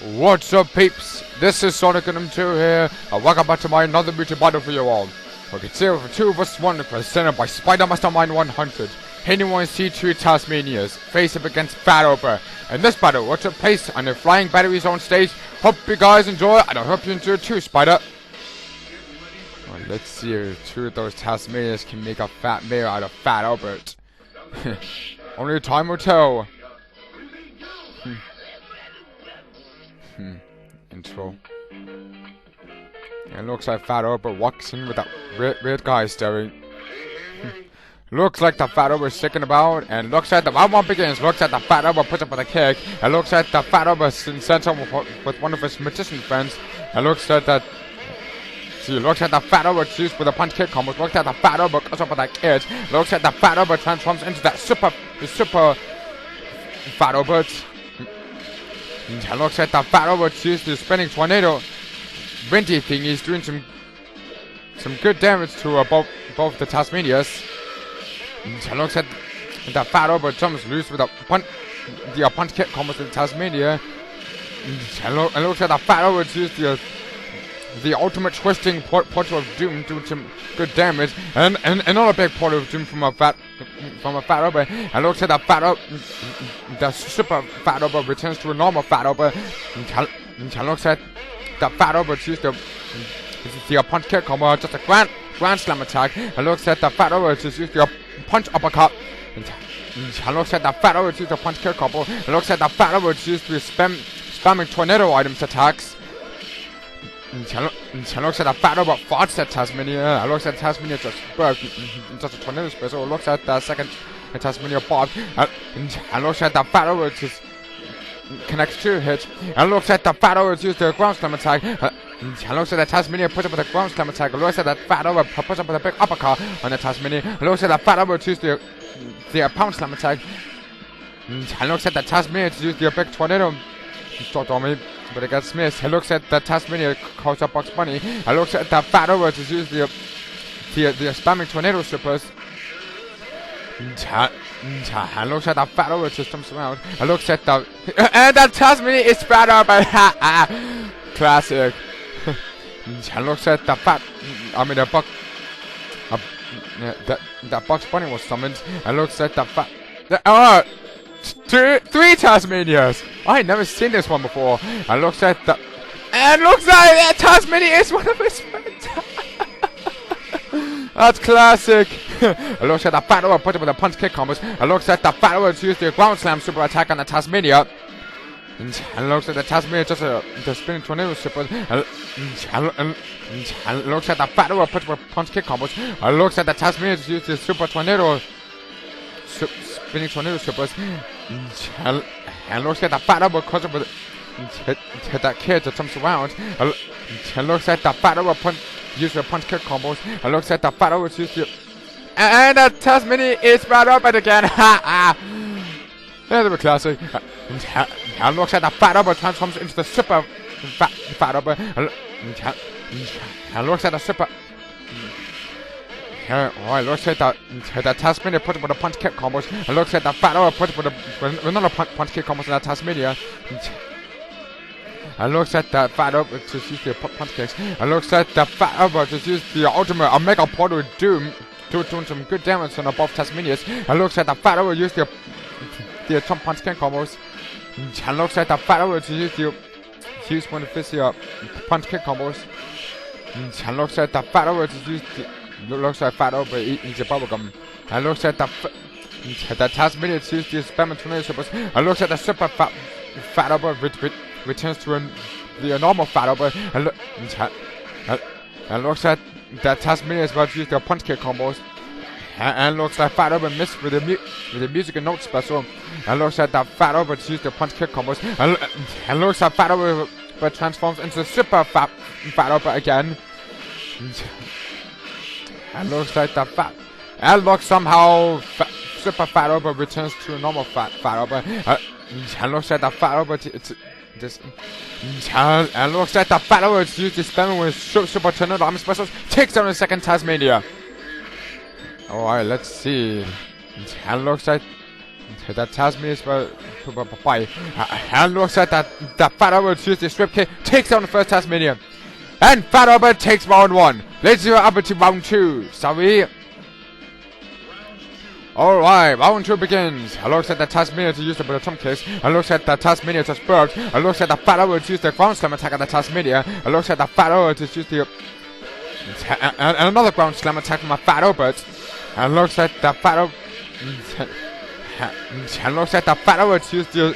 What's up, peeps? This is Sonic and M2 here, and welcome back to my another beauty battle for you all. Okay, today with 2 vs 1 presented by Spider Mastermind 100. Anyone see 2 Tasmanias face up against Fat Oprah. In this battle, what took place on the Flying Battery Zone stage. Hope you guys enjoy, and I hope you enjoy too, Spider. Well, let's see if 2 of those Tasmanias can make a fat mare out of Fat Albert. Only time will tell. Intro. It looks like Fat Albert walks in with that weird guy staring. Looks like the Fat Albert is sticking about, and looks like the round 1 begins. Looks like the Fat Albert puts up with a kick, and looks like the Fat Albert sends him with one of his magician friends, and looks like that. See, looks like the Fat Albert used with a punch kick combo. Looks like the Fat Albert goes up with that kick. Looks like the Fat Albert transforms into that super Fat Albert. And looks like the Fat Albert used the spinning tornado windy thing. He's doing some good damage to both the Tasmanias. And looks like the Fat Albert jumps loose with a punch kick combo to the Tasmania. And looks like the Fat Albert used the ultimate twisting portal of doom, doing some good damage, and another big portal of doom from a fat Albert. And looks like the super Fat Albert returns to a normal Fat Albert. And looks like the Fat Albert used the punch kick combo, just a grand slam attack. And looks like the Fat Albert just used the punch uppercut. And looks like the Fat Albert used the punch kick combo. And looks like the Fat Albert used the spamming tornado items attacks. And looks like the Fat Albert farts at Tasmania. It looks like Tasmania just a tornado special. It looks like the second Tasmania bob. And looks like the Fat Albert just connects 2 hits. And looks like the Fat Albert used the ground slam attack. And looks like the Tasmania puts up with a ground slam attack. It looks like the Fat Albert puts up with a big uppercut on the Tasmania. It looks like the Fat Albert used the pound slam attack. And looks like the Tasmania used the big tornado. Stop on me. But it gets missed. It looks at the Tasmania calls up Bugs Bunny. It looks at the Fat Albert to use the spamming tornado strippers. And looks at the Fat Albert just jumps around. It looks at the and the Tasmania is Fat Albert. Classic. And looks at the the Bugs Bunny was summoned. And looks at the Fat. 3 Tasmanias. I ain't never seen this one before. And looks like that Tasmania is one of his friends. That's classic. It looks like the Fat Albert put him with a punch kick combos. It looks like the Fat Albert used the ground slam super attack on the Tasmania. And it looks like the Tasmania just the spinning tornado super. And looks like the Fat Albert put him with punch kick combos. It looks like the Tasmania just used the super tornado. Spinning tornado strippers. And looks like the Fat Albert cuts up with hit that kid that jumps around. And looks like the Fat Albert used the punch kick combos. And looks like the Fat Albert used the and the Tasmania is Fat Albert again. That's a classic. And looks like the Fat Albert transforms into the super Fat Albert. And looks like the super. Oh, it looks like the Tasmania put it with a punch kick combos. It looks like the Fat Albert put it with another punch kick combos in the Tasmania. It looks like the Fat Albert just used the punch kicks. It looks like the Fat Albert just used the ultimate Omega Portal Doom doing some good damage on both Tasmanias. It looks like the Fat Albert used the Trump punch kick combos. It looks like the Fat Albert just used one of his punch kick combos. It looks like the Fat Albert just used looks like Fat Albert eats a bubblegum. And looks like the Tasmania used the spamming tornado strippers. And looks like the super Fat Albert returns to the normal Fat Albert. And looks like the Tasmania is about to use their punch kick combos. And looks like Fat Albert missed with the music and notes special. And looks like the Fat Albert used the punch kick combos. And looks like Fat Albert transforms into super Fat Albert again. And looks like the and looks somehow super Fat Albert returns to a normal Fat Albert. And looks like the Fat Albert and looks like the Fat Albert used the spamming with super tornado arm specials. Takes down the second Tasmania. Alright, let's see. And looks like that Tasmania's by. And looks like that Fat Albert uses the strip kick, takes down the first Tasmania. And Fat Albert takes round 1. Let's go up to round 2. Sorry. Alright, round 2 begins. I looks at the Tasmania to use the bottom kicks. I looks at the Tasmania to burp. I looks at the Fat Albert to use the ground slam attack at the Tasmania. I looks at the Fat Albert to use the... And another ground slam attack from my Fat Albert. And looks at the Fat Albert... And looks at the Fat Albert to use the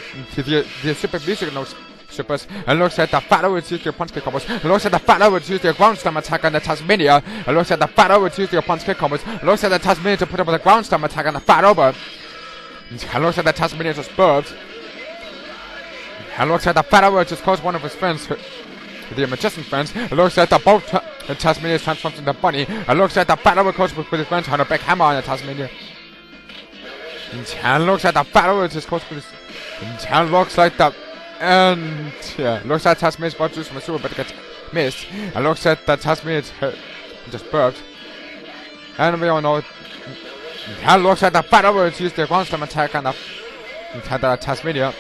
super music notes. Supers. And looks at the Fat Albert to use the punch kick combos. And looks at the Fat Albert to use the ground slam attack on the Tasmania. And looks at the Fat Albert to use the punch kick combos. And looks at the Tasmania to put up with the ground slam attack on the Fat Albert. And looks at the Tasmania just burped. And looks at the Fat Albert just caused one of his friends, the magician friends. And looks at the both the Tasmania transforms into Bunny. And looks at the Fat Albert caused with his friends on a big hammer on the Tasmania. And looks at the Fat Albert just caused with his... And looks like the... And yeah, looks like Tasmania's about to use from a super, but it gets missed. And looks like that Tasmania just burped. And we all know. And looks like the Fat Albert used the ground slam attack on the Tasmania.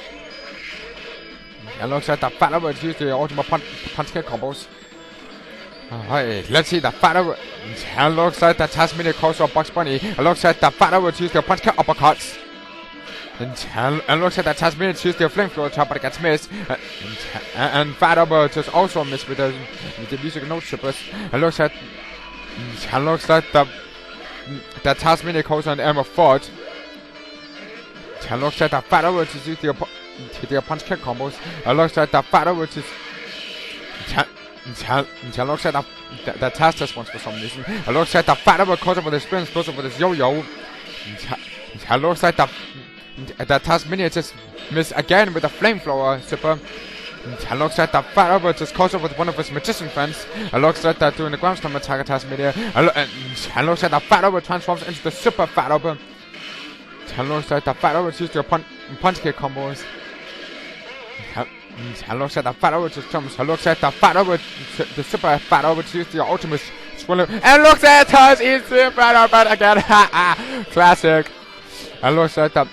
And looks like the Fat Albert used the ultimate punch kick combos. Alright, let's see the Fat Albert. And looks like the Tasmania calls for Bugs Bunny. And looks like the Fat Albert used the punch kick uppercuts. And looks like that Tasmania used the flamethrower attack, but it gets missed. And Fat Albert just also missed with the music note strippers. And looks like the Tasmania calls on Emma Ford. And looks like the Fat Albert just used the punch kick combos. And looks like the Fat Albert just and looks like the Taz just wants for some reason. And looks like the Fat Albert calls up with his spins, goes up with his yo-yo. And looks like the Tasmania just missed again with a flamethrower super. And looks like the Fat Albert just calls up with one of his magician friends. And looks like that doing the ground slam attack at Tasmania. And looks like the Fat Albert transforms into the super Fat Albert. And looks like the Fat Albert used their punch kick combos. And looks like the Fat Albert just jumps. And looks like the Fat Albert, the super Fat Albert used the ultimate swallow. And looks like Taz eats the Fat Albert again. Classic. And looks like the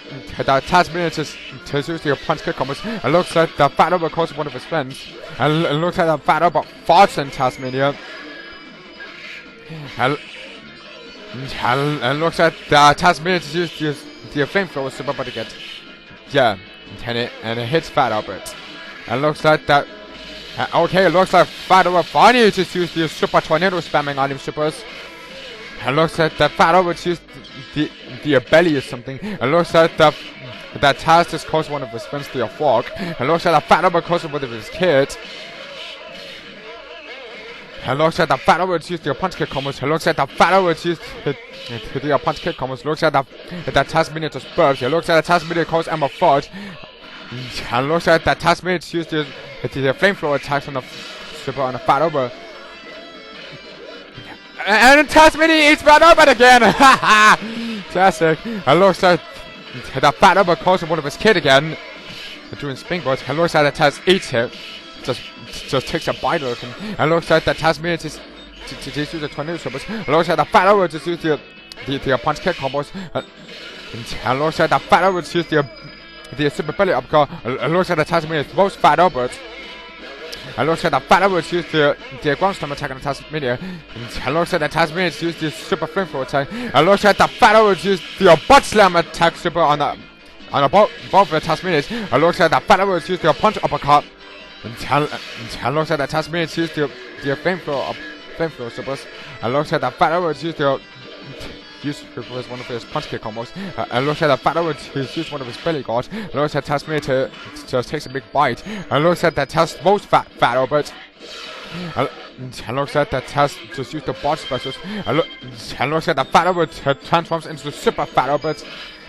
Tasmania just uses the punch kick combos. And looks like the Fat Albert calls one of his friends. And looks like the Fat Albert farts in Tasmania. And looks like the Tasmania just uses the flamethrower super, but it gets... Yeah. And it hits Fat Albert. And looks like that... Okay, it looks like Fat Albert finally just used the super tornado spamming on him supers. And looks like that Fat Albert used the belly or something. And looks like that Taz just caused one of his friends to a fork. And looks like the Fat Albert caused one of his kids. And looks like the Fat Albert used the punch kick combos. And looks like the Fat Albert used the punch kick combos. Looks like that Tasmania just burps. It looks like the Tasmania calls Emma Ford. And looks like that Tasmania used the flamethrower attacks on the super on the Fat Albert. And Tasmania eats Fat Albert again! Classic. And looks like the Fat Albert calls one of his kids again. They're doing springboards. And looks like the Taz eats him. Just takes a bite of him. And looks like the Tasmania just uses the tornado supers. And looks like the Fat Albert just uses the punch kick combos. And looks like the Fat Albert uses the super belly uppercut. And looks like the Tasmania throws Fat Albert. And looks like the Fat Albert used the ground slam attack on the Tasmania. And looks like the Tasmania used the super flamethrower attack. And looks like the Fat Albert used the butt slam attack super on both of the Tasmanians. And looks like the Fat Albert used the punch uppercut. And looks like the Tasmanians used the flamethrower supers. And looks like the Fat Albert used one of his punch kick combos. And looks like the Fat Albert used one of his belly guards. And looks like Tasmania just takes a big bite. And looks like that Taz most Fat Albert. And looks like that Taz just used the bot specials. And looks like the Fat Albert transforms into the super Fat Albert.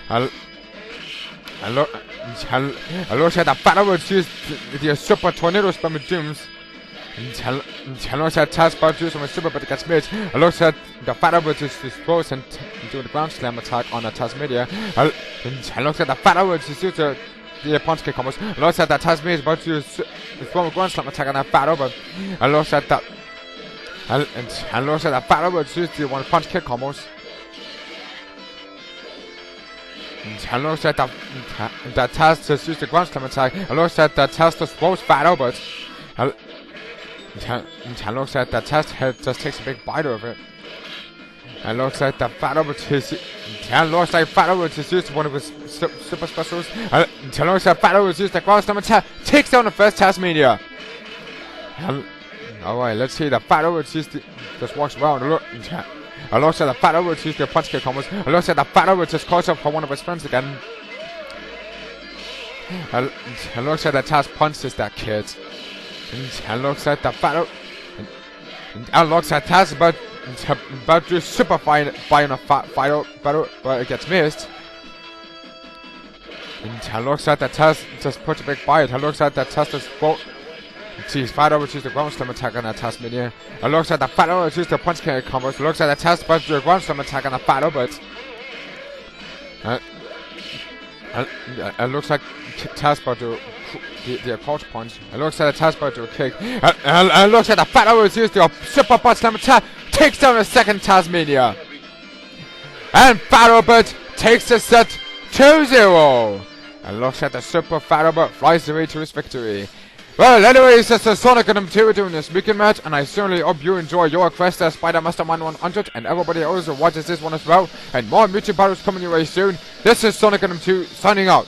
And looks like the Fat Albert used the super tornado spam with dooms. And looks like Taz about to use from super, but it gets missed. And looks like the Fat Albert just throws and doing the ground slam attack on the Tasmania. And looks like the Fat Albert just used the punch kick combos. And looks like the Tasmania is about to use the ground slam attack on the Fat Albert. And looks like that. And looks like the Fat Albert used the one punch kick combos. And looks like that Taz just used the ground slam attack. It looks like that Taz just throws fat over it. It looks like that Taz head just takes a big bite of it. It looks like that fat over to looks like fat over to use one of his super specials. It looks like fat over to use the ground slam attack. Takes down the first Tasmania. Alright, let's see the fat over to just walks around. It looks like the fat over to the punch kick combos. It looks like the fat over just calls up for one of his friends again. It looks like the Taz punches that kid. It looks like the fat over. It looks like Taz about to super fight on a fight battle, but it gets missed. And it looks like the Taz just puts a big bite. It looks like the Taz just sees fat over to the ground slam attack on that Tasmania. It looks like the fat over to the punch kick combos. It looks like the Taz about to do a ground slam attack on the fat over. It looks like Taz about to the approach punch. It looks like the Taz about to do a kick. It looks like the fat over to the super butt slam attack. Takes down the second Tasmania. And Fat Robert takes the set 2-0. And looks like the super Fat Robert flies away to his victory. Well, anyways, that's the Sonic and M2 doing this weekend match, and I certainly hope you enjoy your quest as Spider Master Man 100, and everybody else who watches this one as well, and more YouTube battles coming your way soon. This is Sonic and M2 signing out.